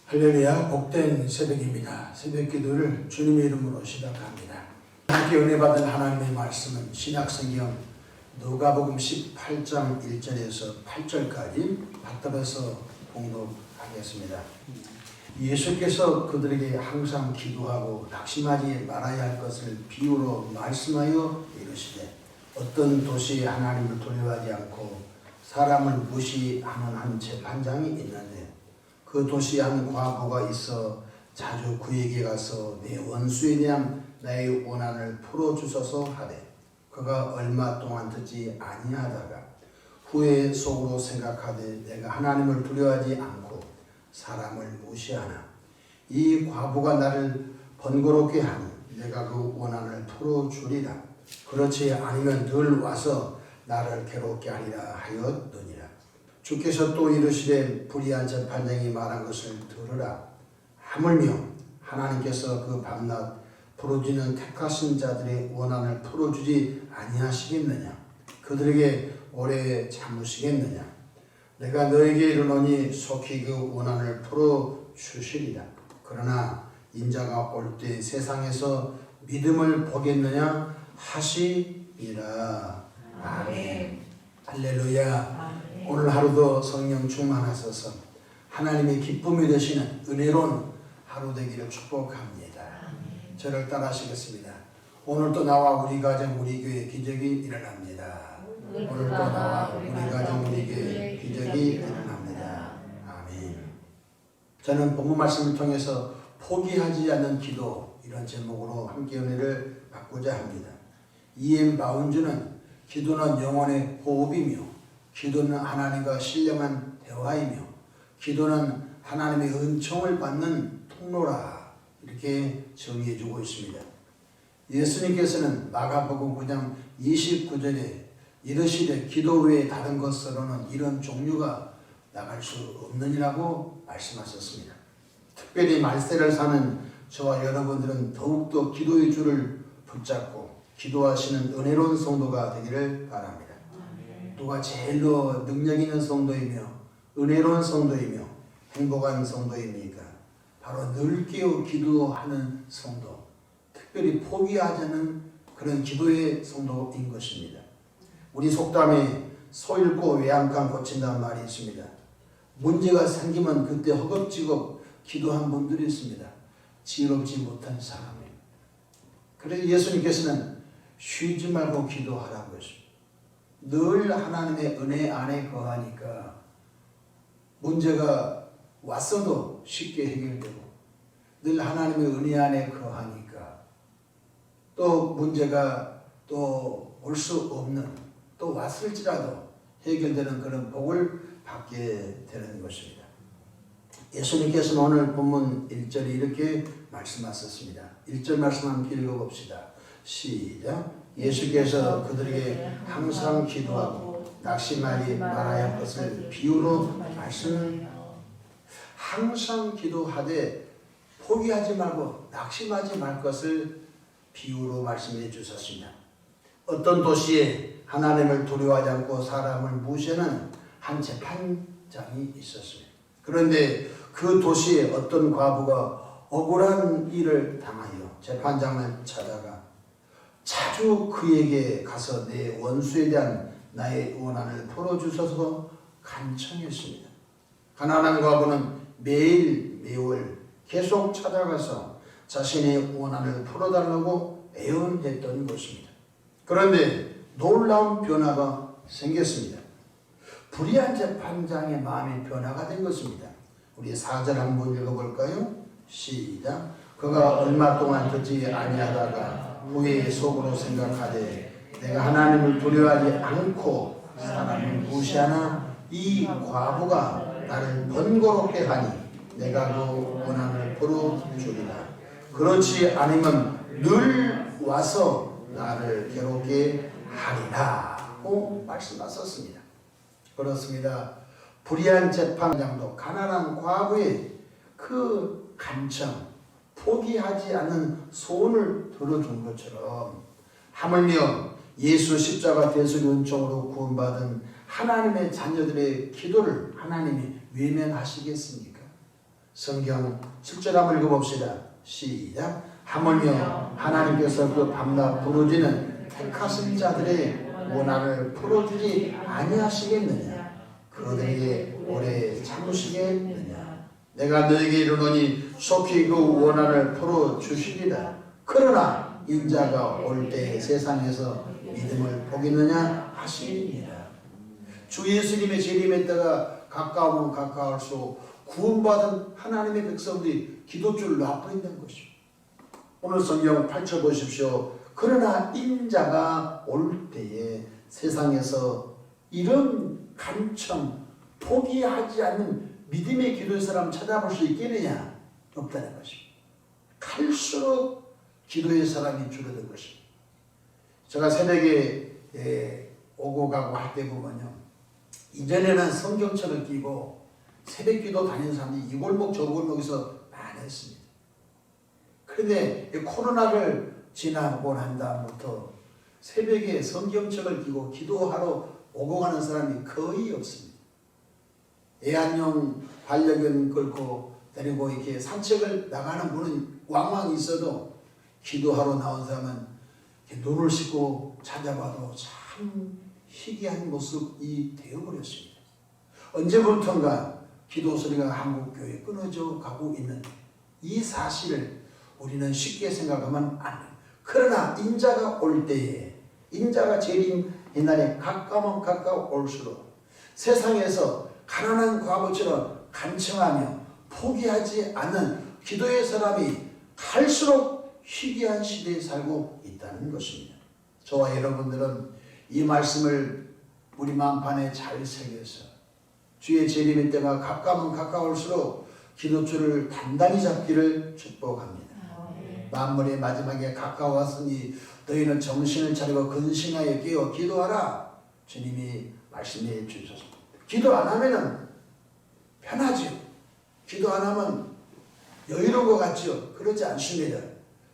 할렐루야, 복된 새벽입니다. 새벽 기도를 주님의 이름으로 시작합니다. 함께 은혜 받은 하나님의 말씀은 신약성경 누가복음 18장 1절에서 8절까지 받들어서 봉독하겠습니다. 예수께서 그들에게 항상 기도하고 낙심하지 말아야 할 것을 비유로 말씀하여 이르시되, 어떤 도시에 하나님을 두려워하지 않고 사람을 무시하는 한 재판장이 있는데, 그 도시에 한 과부가 있어 자주 그에게 가서 내 원수에 대한 나의 원한을 풀어주소서 하되, 그가 얼마 동안 듣지 아니하다가 후에 속으로 생각하되 내가 하나님을 두려워하지 않고 사람을 무시하나 이 과부가 나를 번거롭게 하니 내가 그 원한을 풀어주리라. 그렇지 아니면 늘 와서 나를 괴롭게 하리라 하였느니라. 주께서 또 이르시되, 불의한 재판장이 말한 것을 들으라. 하물며 하나님께서 그 밤낮 부르짖는 택하신 자들의 원한을 풀어주지 아니하시겠느냐? 그들에게 오래 참으시겠느냐? 내가 너에게 이르노니 속히 그 원한을 풀어주시리라. 그러나 인자가 올 때 세상에서 믿음을 보겠느냐 하시니라. 아멘. 할렐루야. 오늘 하루도 성령 충만하셔서 하나님의 기쁨이 되시는 은혜로운 하루 되기를 축복합니다. 저를 따라하시겠습니다. 오늘도 나와 우리 가정 우리 교회 기적이 일어납니다. 오늘도 나와 우리 가정 우리 교회 기적이 일어납니다. 아멘. 저는 본문 말씀을 통해서 포기하지 않는 기도, 이런 제목으로 함께 은혜를 받고자 합니다. E.M. 바운즈는 기도는 영혼의 호흡이며, 기도는 하나님과 신령한 대화이며, 기도는 하나님의 은총을 받는 통로라, 이렇게 정의해주고 있습니다. 예수님께서는 마가복음 9장 29절에 이르시되, 기도 외에 다른 것으로는 이런 종류가 나갈 수 없느니라고 말씀하셨습니다. 특별히 말세를 사는 저와 여러분들은 더욱더 기도의 줄을 붙잡고 기도하시는 은혜로운 성도가 되기를 바랍니다. 누가 제일로 능력 있는 성도이며 은혜로운 성도이며 행복한 성도입니까? 바로 늘 깨어 기도하는 성도, 특별히 포기하지 않는 그런 기도의 성도인 것입니다. 우리 속담에 소 잃고 외양간 고친다는 말이 있습니다. 문제가 생기면 그때 허겁지겁 기도한 분들이 있습니다. 지혜롭지 못한 사람이에요. 그래서 예수님께서는 쉬지 말고 기도하라고 했습니다. 늘 하나님의 은혜 안에 거하니까 문제가 왔어도 쉽게 해결되고, 늘 하나님의 은혜 안에 거하니까 또 문제가 또 올 수 없는, 또 왔을지라도 해결되는 그런 복을 받게 되는 것입니다. 예수님께서는 오늘 본문 1절에 이렇게 말씀하셨습니다. 1절 말씀 함께 읽어봅시다. 시작. 예수께서 그들에게 항상 기도하고 낙심하지 말아야 할 것을 비유로 말씀을, 항상 기도하되 포기하지 말고 낙심하지 말 것을 비유로 말씀해 주셨습니다. 어떤 도시에 하나님을 두려워하지 않고 사람을 무시하는 한 재판장이 있었습니다. 그런데 그 도시에 어떤 과부가 억울한 일을 당하여 재판장을 찾아가 자주 그에게 가서 내 원수에 대한 나의 원한을 풀어주셔서 간청했습니다. 가난한 과부는 매월 계속 찾아가서 자신의 원한을 풀어달라고 애원했던 것입니다. 그런데 놀라운 변화가 생겼습니다. 불의한 재판장의 마음의 변화가 된 것입니다. 우리 4절 한번 읽어볼까요? 시작. 그가 얼마 동안 듣지 아니하다가 후에 속으로 생각하되 내가 하나님을 두려워하지 않고 사람을 무시하나 이 과부가 나를 번거롭게 하니 내가 그 원한을 풀어주리라. 그렇지 않으면 늘 와서 나를 괴롭게 하리라고 말씀하셨습니다. 그렇습니다. 불의한 재판장도 가난한 과부의 그 간청, 포기하지 않는 소원을 들어준 것처럼, 하물며 예수 십자가 대속의 은총으로 구원받은 하나님의 자녀들의 기도를 하나님이 외면하시겠습니까? 성경 7절 한번 읽어봅시다. 시작. 하물며 하나님께서 그 밤낮 부르짖는 택하신 자들의 원한을 풀어주지 아니하시겠느냐. 그들에게 오래 참으시겠느냐. 내가 너에게 이르노니 속히 그 원한을 풀어주시리라. 그러나 인자가 올 때 세상에서 믿음을 보겠느냐 하시니라. 주 예수님의 재림의 때가 가까우면 가까울수록 구원받은 하나님의 백성들이 기도줄을 놔버린다는 것입니다. 오늘 성경 펼쳐보십시오. 그러나 인자가 올 때에 세상에서 이런 간청 포기하지 않는 믿음의 기도의 사람 찾아볼 수 있겠느냐? 없다는 것입니다. 갈수록 기도의 사람이 줄어든 것입니다. 제가 새벽에 오고 가고 할 때 보면요, 이전에는 성경책을 끼고 새벽기도 다니는 사람들이 이 골목 저 골목에서 많이 했습니다. 그런데 코로나를 지나고 난 다음부터 새벽에 성경책을 끼고 기도하러 오고 가는 사람이 거의 없습니다. 애완용 반려견 끌고 데리고 이렇게 산책을 나가는 분은 왕왕 있어도 기도하러 나온 사람은 눈을 씻고 찾아봐도 참 희귀한 모습이 되어버렸습니다. 언제부턴가 기도 소리가 한국교회에 끊어져 가고 있는 이 사실을 우리는 쉽게 생각하면 안 돼요. 그러나 인자가 올 때에, 인자가 재림 이날에 가까우면 가까울수록 세상에서 가난한 과부처럼 간청하며 포기하지 않는 기도의 사람이 갈수록 희귀한 시대에 살고 있다는 것입니다. 저와 여러분들은 이 말씀을 우리 마음판에 잘 새겨서 주의 재림의 때가 가까우면 가까울수록 기도줄을 단단히 잡기를 축복합니다. 만물의 마지막에 가까웠으니 너희는 정신을 차리고 근신하여 깨어 기도하라. 주님이 말씀해 주셨습니다. 기도 안 하면은 편하죠. 기도 안 하면 여유로운 것 같죠. 그렇지 않습니다.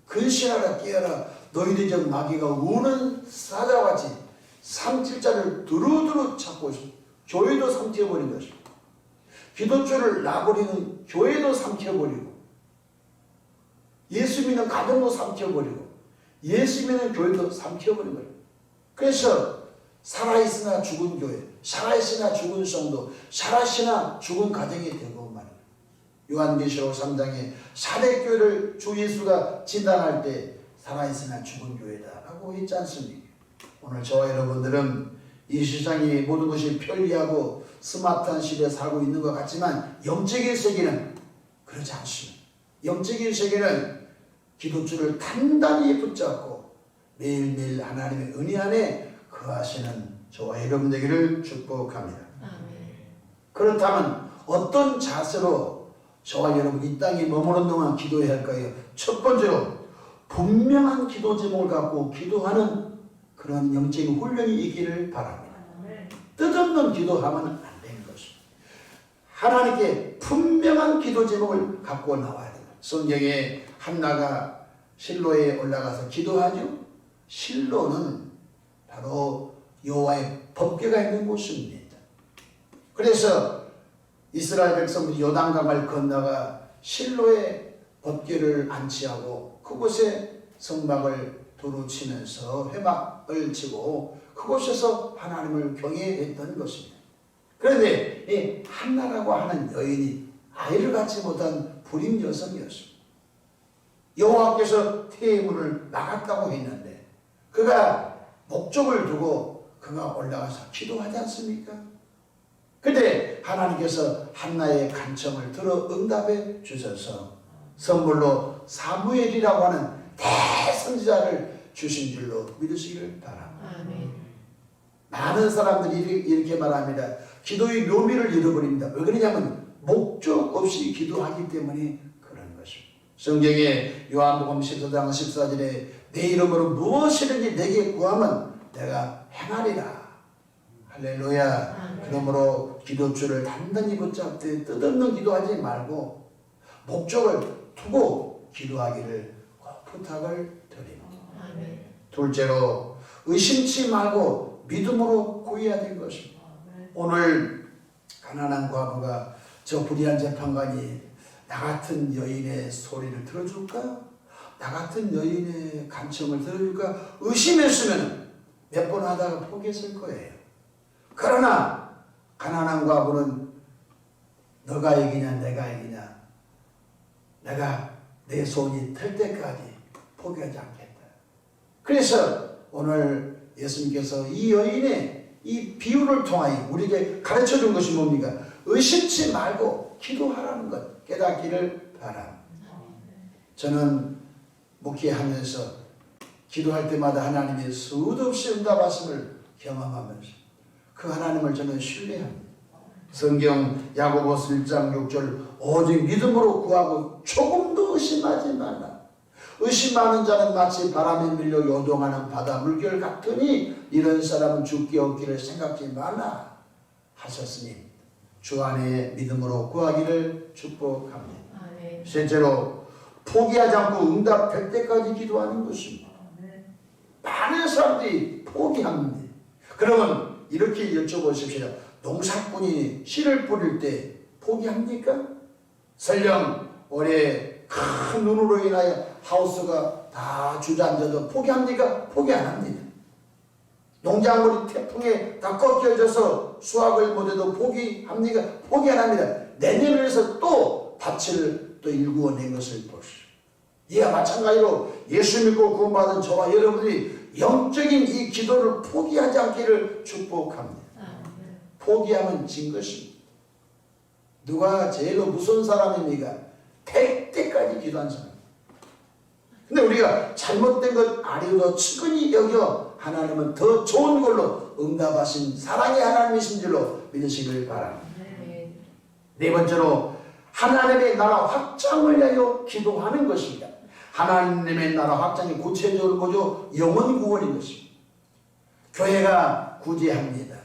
근신하라 깨어라. 너희들 중 마귀가 우는 사자같이 삼킬자를 두루두루 찾고 있습니다. 교회도 삼켜버린 것입니다. 기도줄을 놔버리는 교회도 삼켜버리고, 예수 믿는 가정도 삼켜버리고, 예수 믿는 교회도 삼켜버린 거예요. 그래서 살아있으나 죽은 교회, 살아있으나 죽은 성도, 살아있으나 죽은 가정이 되고 말입니다. 요한계시록 3장에 사대교회를 주 예수가 진단할 때 살아있으나 죽은 교회다라고 했지 않습니까? 오늘 저와 여러분들은 이 세상이 모든 것이 편리하고 스마트한 시대에 살고 있는 것 같지만 영적인 세계는 그렇지 않습니다. 영적인 세계는 기도줄을 단단히 붙잡고 매일매일 하나님의 은혜 안에 거하시는 저와 여러분 되기를 축복합니다. 그렇다면 어떤 자세로 저와 여러분 이 땅에 머무는 동안 기도해야 할까요? 첫 번째로 분명한 기도 제목을 갖고 기도하는 그런 영적인 훈련이 있기를 바랍니다. 뜻없는 기도하면 안 되는 것입니다. 하나님께 분명한 기도 제목을 갖고 나와야 됩니다. 성경에 한나가 실로에 올라가서 기도하죠. 실로는 바로 여호와의 법궤가 있는 곳입니다. 그래서 이스라엘 백성들이 요단강을 건너가 실로에 법궤를 안치하고 그곳에 성막을 두루치면서 회막을 치고 그곳에서 하나님을 경외했던 것입니다. 그런데 이 한나라고 하는 여인이 아이를 갖지 못한 불임 여성이었습니다. 여호와께서 태문을 막았다고 했는데 그가 목적을 두고 그가 올라가서 기도하지 않습니까? 그런데 하나님께서 한나의 간청을 들어 응답해 주셔서 선물로 사무엘이라고 하는 대선지자를 주신 줄로 믿으시길 바랍니다. 많은 사람들이 이렇게 말합니다. 기도의 묘미를 잃어버립니다. 왜 그러냐면 목적 없이 기도하기 때문에 그런 것입니다. 성경에 요한복음 14장 14절에 내 이름으로 무엇이든지 내게 구하면 내가 행하리라. 할렐루야. 그러므로 기도줄을 단단히 붙잡되 뜻없는 기도하지 말고 목적을 두고 기도하기를 부탁을 드립니다. 둘째로 의심치 말고 믿음으로 구해야 될 것입니다. 오늘 가난한 과부가 저 불의한 재판관이 나 같은 여인의 소리를 들어줄까? 나 같은 여인의 간청을 들어줄까? 의심했으면 몇 번 하다가 포기했을 거예요. 그러나 가난한 과부는 너가 이기냐 내가 이기냐, 내가 내 손이 털 때까지 포기하지 않겠다. 그래서 오늘 예수님께서 이 여인의 이 비유를 통하여 우리에게 가르쳐 준 것이 뭡니까? 의심치 말고 기도하라는 것 깨닫기를 바랍니다. 저는 목회하면서 기도할 때마다 하나님의 수도 없이 응답하심을 경험하면서 그 하나님을 저는 신뢰합니다. 성경 야고보서 1장 6절 오직 믿음으로 구하고 조금도 의심하지 말라. 의심 많은 자는 마치 바람에 밀려 요동하는 바다 물결 같으니 이런 사람은 죽기 없기를 생각지 말라 하셨으니 주 안에 믿음으로 구하기를 축복합니다. 실제로 포기하지 않고 응답될 때까지 기도하는 것입니다. 많은 사람들이 포기합니다. 그러면 이렇게 여쭤보십시오. 농사꾼이 씨를 뿌릴 때 포기합니까? 설령 올해 큰 눈으로 인하여 하우스가 다 주저앉아도 포기합니까? 포기 안 합니다. 농작물이 태풍에 다 꺾여져서 수확을 못해도 포기합니까? 포기 안 합니다. 내년을 위해서 또 밭을 또 일구어낸 것을 보시오. 이와 마찬가지로 예수 믿고 구원받은 저와 여러분이 영적인 이 기도를 포기하지 않기를 축복합니다. 포기하면 진 것입니다. 누가 제일 무서운 사람입니까? 될 때까지 기도한 사람. 근데 우리가 잘못된 것 아니어도 측은히 여겨 하나님은 더 좋은 걸로 응답하신 사랑의 하나님이신 줄로 믿으시길 바랍니다. 네 번째로 하나님의 나라 확장을 위하여 기도하는 것입니다. 하나님의 나라 확장이 구체적으로 뭐죠? 영혼 구원인 것입니다. 교회가 구제합니다.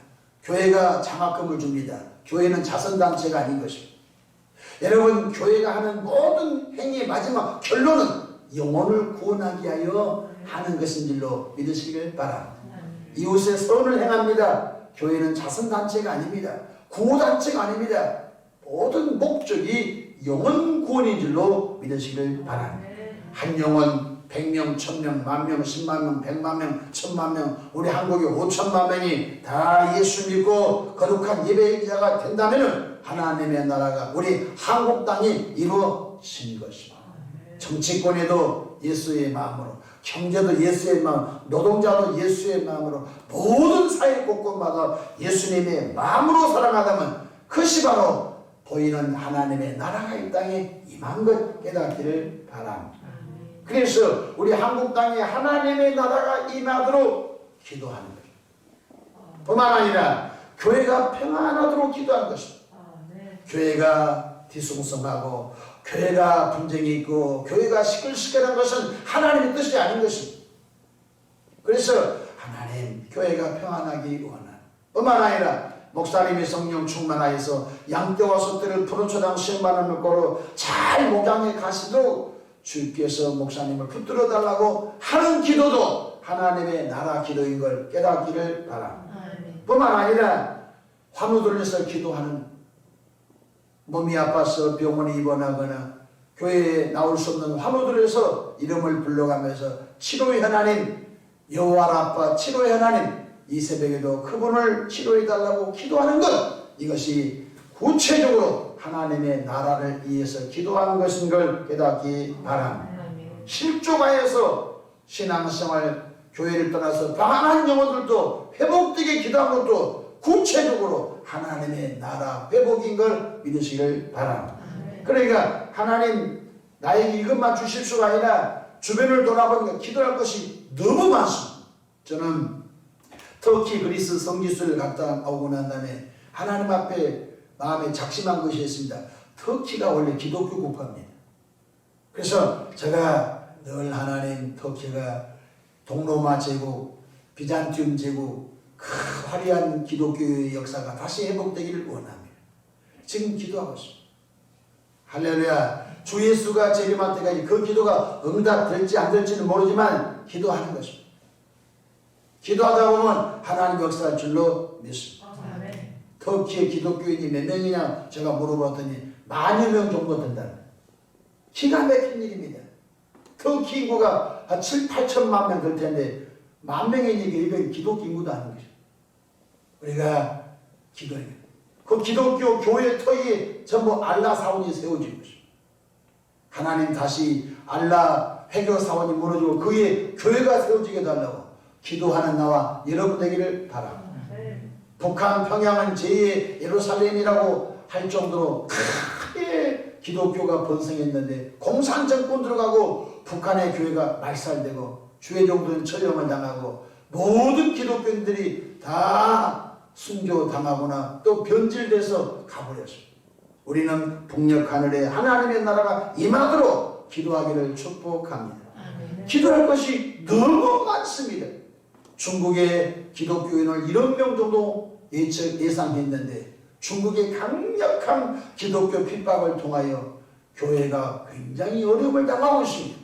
교회가 장학금을 줍니다. 교회는 자선단체가 아닌 것입니다. 여러분, 교회가 하는 모든 행위의 마지막 결론은 영혼을 구원하기 위하여 하는 것인 줄로 믿으시길 바랍니다. 이웃의 선을 행합니다. 교회는 자선단체가 아닙니다. 구호단체가 아닙니다. 모든 목적이 영혼 구원인 줄로 믿으시길 바랍니다. 한 영혼 100명, 1000명, 10,000명, 100,000명, 100,000명, 10,000,000명, 우리 한국에 5천만 명이 다 예수 믿고 거룩한 예배자가 된다면 하나님의 나라가 우리 한국 땅이 이루어진 것입니다. 정치권에도 예수의 마음으로, 경제도 예수의 마음, 노동자도 예수의 마음으로, 모든 사회 곳곳마다 예수님의 마음으로 살아가다면 그것이 바로 보이는 하나님의 나라가 이 땅에 임한 것 깨닫기를 바랍니다. 그래서 우리 한국 땅에 하나님의 나라가 임하도록 기도하는 것입니다. 뿐만 아니라 교회가 평안하도록 기도하는 것입니다. 교회가 뒤숭숭하고 교회가 분쟁이 있고 교회가 시끌시끌한 것은 하나님의 뜻이 아닌 것입니다. 그래서 하나님 교회가 평안하기 원하는 뿐만 아니라 목사님이 성령 충만하여서 양떼와 소떼를 푸른 초당 10만원 먹고로 잘 목장에 가시도록 주께서 목사님을 붙들어 달라고 하는 기도도 하나님의 나라 기도인 걸 깨닫기를 바랍니다. 뿐만 아니라 환우들에서 기도하는 몸이 아파서 병원에 입원하거나 교회에 나올 수 없는 환우들에서 이름을 불러가면서 치료의 하나님, 여호와 라파 치료의 하나님, 이 새벽에도 그분을 치료해 달라고 기도하는 것, 이것이 구체적으로 하나님의 나라를 위해서 기도하는 것인 걸 깨닫기 바랍니다. 실족하여서 신앙생활 교회를 떠나서 방황한 영혼들도 회복되게 기도한 것도 구체적으로 하나님의 나라 회복인 걸 믿으시길 바랍니다. 그러니까 하나님 나에게 이것만 주십시오가 아니라 주변을 돌아보니까 기도할 것이 너무 많습니다. 저는 터키 그리스 성지순을 갔다 오고 난 다음에 하나님 앞에 마음에 작심한 것이 있습니다. 터키가 원래 기독교 국가입니다. 그래서 제가 늘 하나님 터키가 동로마 제국, 비잔티움 제국 그 화려한 기독교의 역사가 다시 회복되기를 원합니다. 지금 기도하고 있습니다. 할렐루야. 주 예수가 재림할 때까지 그 기도가 응답될지 안 될지는 모르지만 기도하는 것입니다. 기도하다 보면 하나님 역사할 줄로 믿습니다. 터키의 기독교인이 몇 명이냐 제가 물어봤더니 10,000명 정도 된다. 기가 막힌 일입니다. 터키 인구가 한 7, 8천만 명 될 텐데 10,000명이니까 이건 기독교 인구도 아닌 거죠. 우리가 기도해야 돼요. 그 기독교 교회 터위에 전부 알라 사원이 세워진 것입니다. 하나님 다시 알라 회교 사원이 무너지고 그의 교회가 세워지게 달라고 기도하는 나와 여러분 되기를 바랍니다. 북한 평양은 제2의 예루살렘이라고 할 정도로 크게 기독교가 번성했는데 공산정권 들어가고 북한의 교회가 말살되고 주의종들은 처형을 당하고 모든 기독교인들이 다 순교당하거나 또 변질돼서 가버렸습니다. 우리는 북녘 하늘에 하나님의 나라가 임하도록 기도하기를 축복합니다. 기도할 것이 너무 많습니다. 중국의 기독교인을 1억 명 정도 예상했는데 중국의 강력한 기독교 핍박을 통하여 교회가 굉장히 어려움을 당하고 있습니다.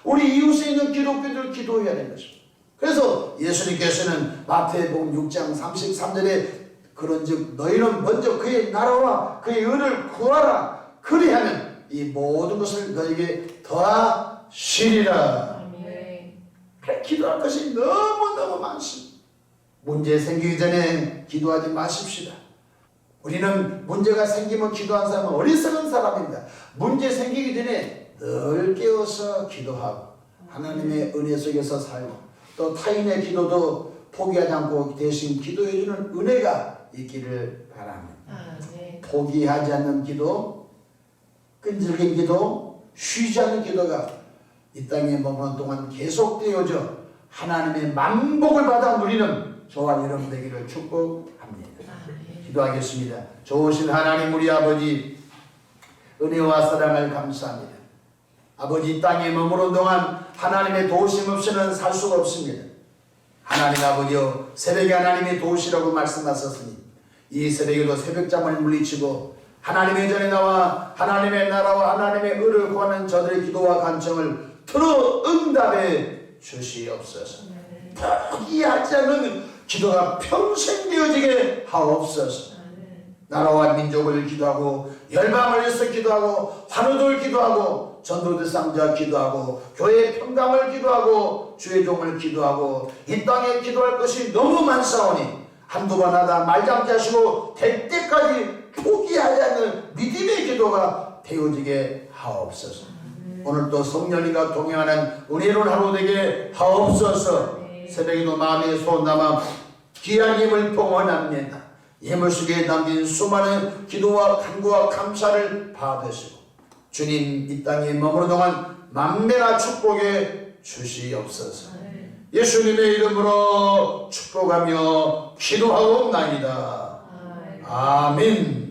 우리 이웃에 있는 기독교들 기도해야 되는 것입니다. 그래서 예수님께서는 마태복음 6장 33절에 그런즉 너희는 먼저 그의 나라와 그의 의를 구하라. 그리하면 이 모든 것을 너에게 더하시리라. 기도할 것이 너무너무 많습니다. 문제 생기기 전에 기도하지 마십시다. 우리는 문제가 생기면 기도한 사람은 어리석은 사람입니다. 문제 생기기 전에 늘 깨어서 기도하고 하나님의 은혜 속에서 살고 또 타인의 기도도 포기하지 않고 대신 기도해주는 은혜가 있기를 바랍니다. 포기하지 않는 기도, 끈질긴 기도, 쉬지 않는 기도가 이 땅에 머무는 동안 계속되어져 하나님의 만복을 받아 누리는 저와 여러분 되기를 축복합니다. 기도하겠습니다. 좋으신 하나님 우리 아버지 은혜와 사랑을 감사합니다. 아버지 이 땅에 머무는 동안 하나님의 도우심 없이는 살 수가 없습니다. 하나님 아버지여 새벽에 하나님의 도우시라고 말씀하셨으니 이 새벽에도 새벽잠을 물리치고 하나님의 전에 나와 하나님의 나라와 하나님의 의를 구하는 저들의 기도와 간청을 들어 응답해 주시옵소서. 포기하지 않는 기도가 평생 되어지게 하옵소서. 나라와 민족을 기도하고 열방을 위해서 기도하고 환우들 기도하고 전도대상자 기도하고 교회 평강을 기도하고 주의 종을 기도하고 이 땅에 기도할 것이 너무 많사오니 한두 번 하다 말지 않게 하시고 될 때까지 포기하지 않는 믿음의 기도가 되어지게 하옵소서. 오늘도 성령님과 동행하는 은혜로운 하루 되게 하옵소서. 새벽에도 마음에 소원담아 귀한 힘을 봉헌합니다. 예물 속에 담긴 수많은 기도와 간구와 감사를 받으시고 주님 이 땅에 머무는 동안 만배나 축복해 주시옵소서. 예수님의 이름으로 축복하며 기도하옵나이다. 아멘.